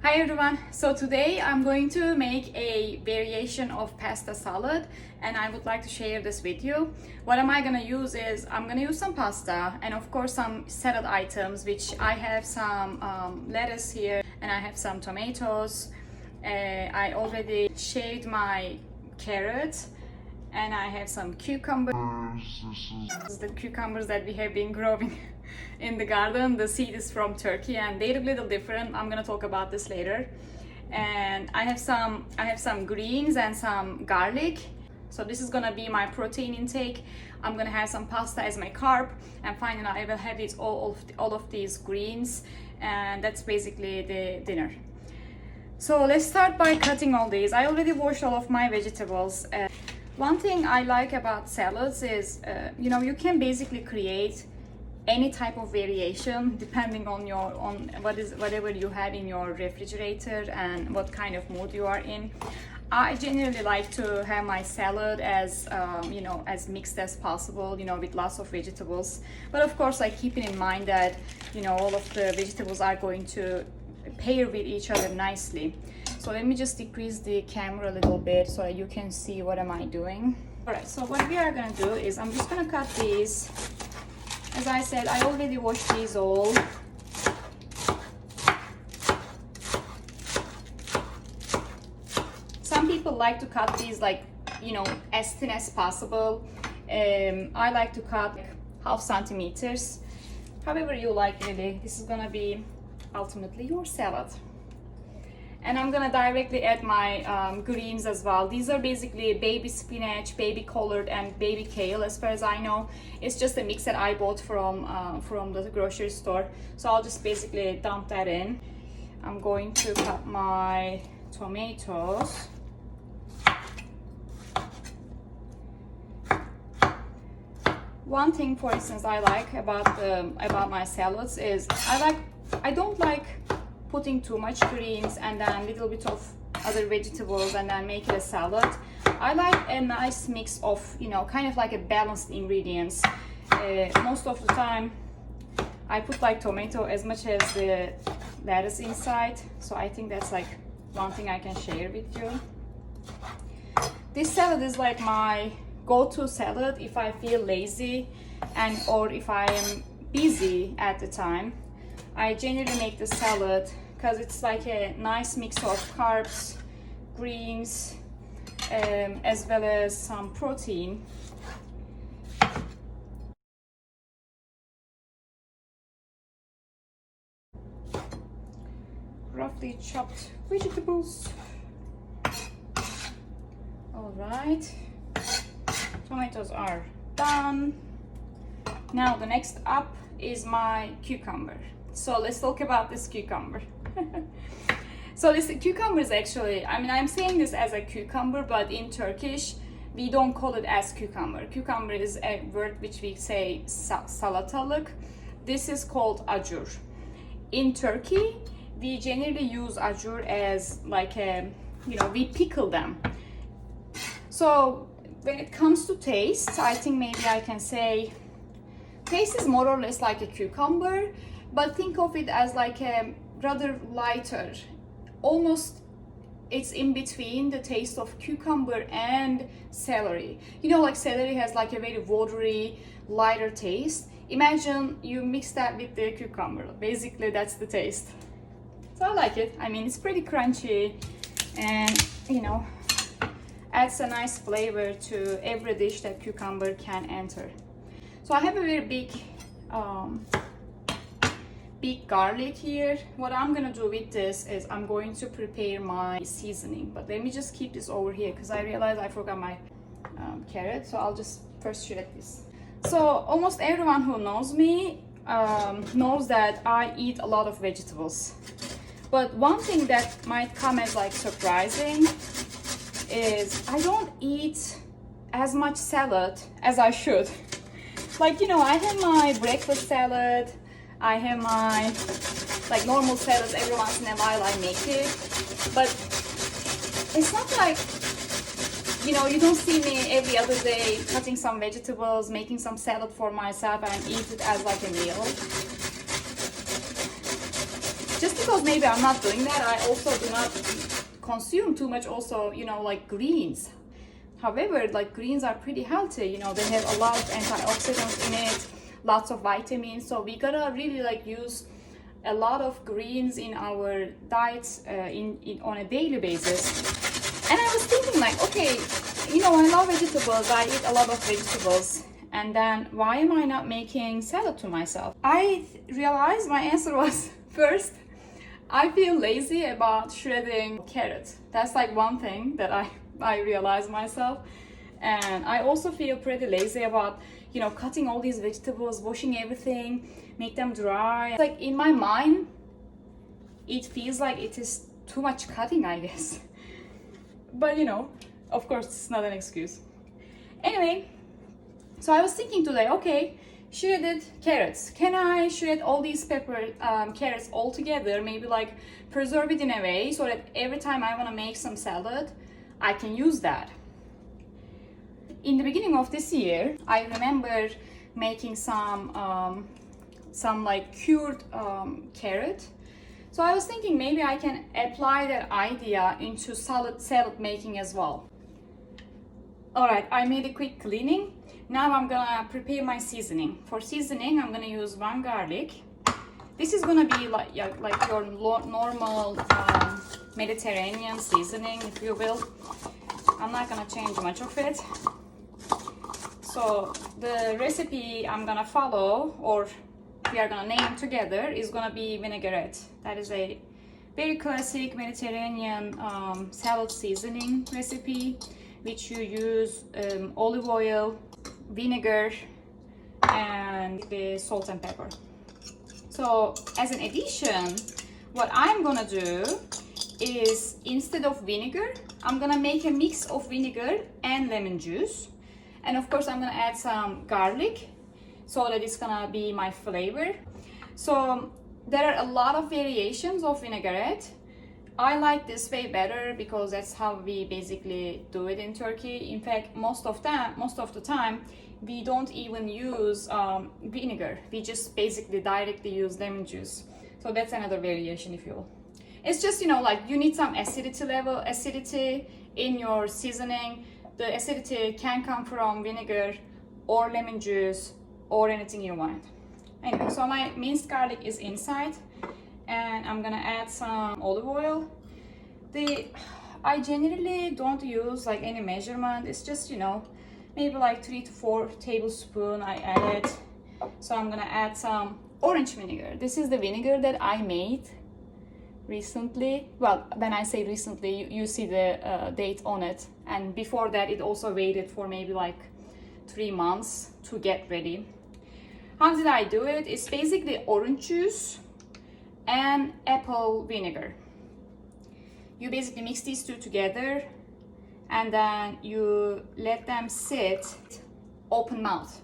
Hi everyone, so today I'm going to make a variation of pasta salad and I would like to share this with you. What am I going to use is I'm going to use some pasta and of course some salad items, which I have some lettuce here and I have some tomatoes. I already shaved my carrot and I have some cucumbers. This is the cucumbers that we have been growing in the garden. The seed is from Turkey and they're a little different. I'm gonna talk about this later. And I have some greens and some garlic. So this is gonna be my protein intake. I'm gonna have some pasta as my carb, and finally I will have it all of these greens, and that's basically the dinner. So let's start by cutting all these. I already washed all of my vegetables. One thing I like about salads is, you can basically create any type of variation depending on whatever you have in your refrigerator and what kind of mood you are in. I generally like to have my salad as as mixed as possible, with lots of vegetables. But of course, I keep it in mind that all of the vegetables are going to pair with each other nicely. So let me just decrease the camera a little bit so that you can see what am I doing. Alright, so what we are going to do is I'm just going to cut these. As I said, I already washed these all. Some people like to cut these as thin as possible. I like to cut half centimeters. However you like, really. This is going to be ultimately your salad. And I'm gonna directly add my greens as well. These are basically baby spinach, baby collard, and baby kale. As far as I know, it's just a mix that I bought from the grocery store. So I'll just basically dump that in. I'm going to cut my tomatoes. One thing, for instance, I like about my salads is I don't like putting too much greens and then a little bit of other vegetables and then make it a salad. I like a nice mix of, kind of like a balanced ingredients. Most of the time I put tomato as much as the lettuce inside. So I think that's one thing I can share with you. This salad is my go-to salad if I feel lazy or if I am busy at the time. I generally make the salad because it's a nice mix of carbs, greens, as well as some protein. Roughly chopped vegetables. All right, tomatoes are done. Now the next up is my cucumber. So let's talk about this cucumber. So this cucumber is actually, I'm saying this as a cucumber, but in Turkish we don't call it as cucumber. Cucumber is a word which we say salatalık. This is called acur. In Turkey we generally use acur as we pickle them. So when it comes to taste, I think maybe I can say taste is more or less like a cucumber, but think of it as a rather lighter, almost it's in between the taste of cucumber and celery. Celery has a very watery, lighter taste. Imagine you mix that with the cucumber. Basically that's the taste. So I like it. It's pretty crunchy and adds a nice flavor to every dish that cucumber can enter. So I have a very big garlic here. What I'm gonna do with this is I'm going to prepare my seasoning, but let me just keep this over here because I realized I forgot my carrot. So I'll just first shred this. So almost everyone who knows me knows that I eat a lot of vegetables, but one thing that might come as surprising is I don't eat as much salad as I should. I have my breakfast salad, I have my normal salads. Every once in a while I make it, but it's not you don't see me every other day cutting some vegetables, making some salad for myself and eat it as a meal. Just because maybe I'm not doing that, I also do not consume too much also, you know, like greens. However, like greens are pretty healthy, you know, they have a lot of antioxidants in it, lots of vitamins, so we gotta really like use a lot of greens in our diets on a daily basis. And I was thinking like, okay, you know, I love vegetables, I eat a lot of vegetables, and then why am I not making salad to myself? I realized my answer was first, I feel lazy about shredding carrots. That's like one thing that I realized myself. And I also feel pretty lazy about, you know, cutting all these vegetables, washing everything, make them dry. Like in my mind, it feels like it is too much cutting, I guess. But you know, of course, it's not an excuse. Anyway, so I was thinking today, okay, shredded carrots. Can I shred all these carrots all together? Maybe like preserve it in a way so that every time I want to make some salad, I can use that. In the beginning of this year, I remember making some like cured carrot. So I was thinking maybe I can apply that idea into salad making as well. All right, I made a quick cleaning. Now I'm gonna prepare my seasoning. For seasoning, I'm gonna use 1 garlic. This is gonna be like your normal Mediterranean seasoning, if you will. I'm not gonna change much of it. So the recipe I'm gonna follow, or we are gonna name together, is gonna be vinaigrette. That is a very classic Mediterranean salad seasoning recipe, which you use olive oil, vinegar, and the salt and pepper. So as an addition, what I'm gonna do is, instead of vinegar, I'm gonna make a mix of vinegar and lemon juice. And of course I'm gonna add some garlic so that it's gonna be my flavor. So there are a lot of variations of vinaigrette. I like this way better because that's how we basically do it in Turkey. In fact, most of the time, we don't even use vinegar. We just basically directly use lemon juice. So that's another variation, if you will. It's just, you know, like you need some acidity in your seasoning. The acidity can come from vinegar or lemon juice or anything you want. Anyway, so my minced garlic is inside, and I'm gonna add some olive oil. I generally don't use like any measurement. It's just, you know, maybe like 3 to 4 tablespoons I added. So I'm gonna add some orange vinegar. This is the vinegar that I made recently. Well, when I say recently, you see the date on it. And before that, it also waited for maybe like 3 months to get ready. How did I do it? It's basically orange juice and apple vinegar. You basically mix these two together, and then you let them sit open mouth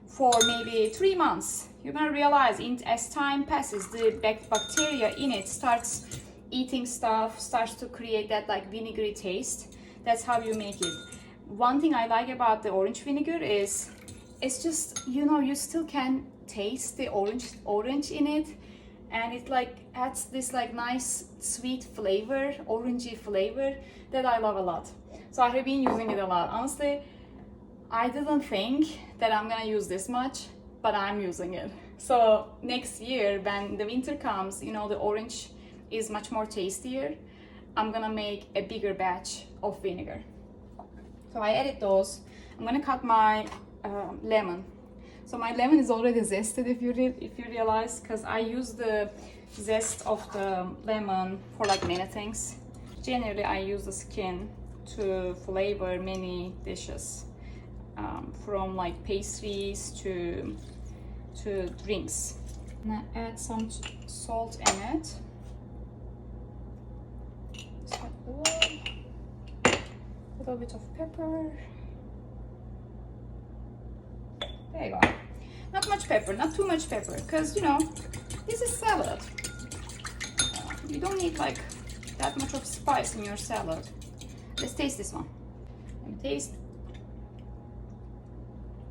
for maybe 3 months. You're gonna realize as time passes, the bacteria in it starts eating stuff, starts to create that like vinegary taste. That's how you make it. One thing I like about the orange vinegar is it's just, you know, you still can taste the orange in it, and it like adds this like nice sweet flavor, orangey flavor that I love a lot. So I have been using it a lot. Honestly, I didn't think that I'm gonna use this much, but I'm using it. So next year when the winter comes, you know, the orange is much more tastier. I'm gonna make a bigger batch of vinegar. So I added those. I'm gonna cut my lemon. So my lemon is already zested, if you realize, because I use the zest of the lemon for like many things. Generally, I use the skin to flavor many dishes, from like pastries to drinks. I'm gonna add some salt in it. A little bit of pepper. There you go. Not much pepper, not too much pepper, because, you know, this is salad. You don't need like that much of spice in your salad. Let's taste this one. Let me taste.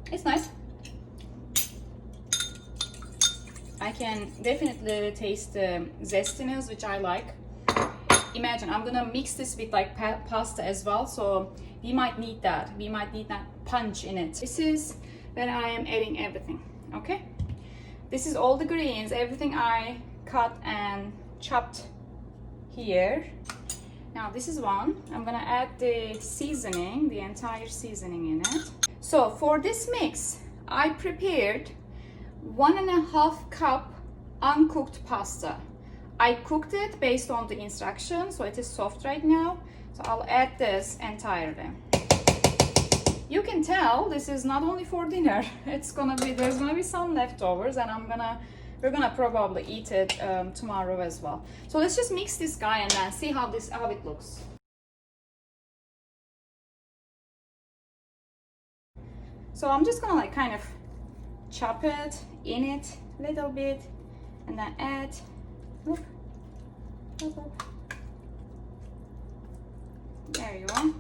It's nice. I can definitely taste the zestiness, which I like. Imagine I'm gonna mix this with like pasta as well, so we might need that. We might need that punch in it. This is where I am adding everything. Okay, this is all the greens, everything I cut and chopped here. Now this is one. I'm gonna add the seasoning, the entire seasoning in it. So for this mix, I prepared 1.5 cup uncooked pasta. I cooked it based on the instructions, so it is soft right now. So I'll add this entirely. You can tell this is not only for dinner. There's gonna be some leftovers, and we're gonna probably eat it tomorrow as well. So let's just mix this guy and then see how it looks. So I'm just gonna like kind of chop it in it a little bit and then add. Look. There you go.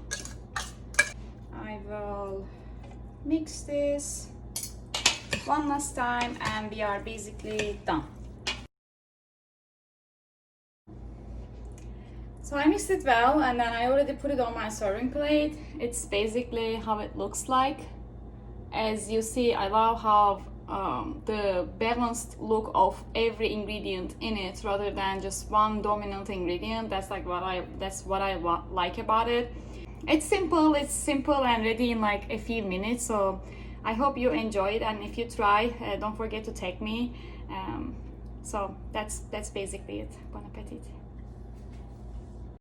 I will mix this one last time and we are basically done. So I mixed it well and then I already put it on my serving plate. It's basically how it looks like. As you see, I love how the balanced look of every ingredient in it rather than just one dominant ingredient. That's what I like about it. It's simple and ready in like a few minutes. So I hope you enjoy it, and if you try, don't forget to tag me. So that's basically it. Bon appetit.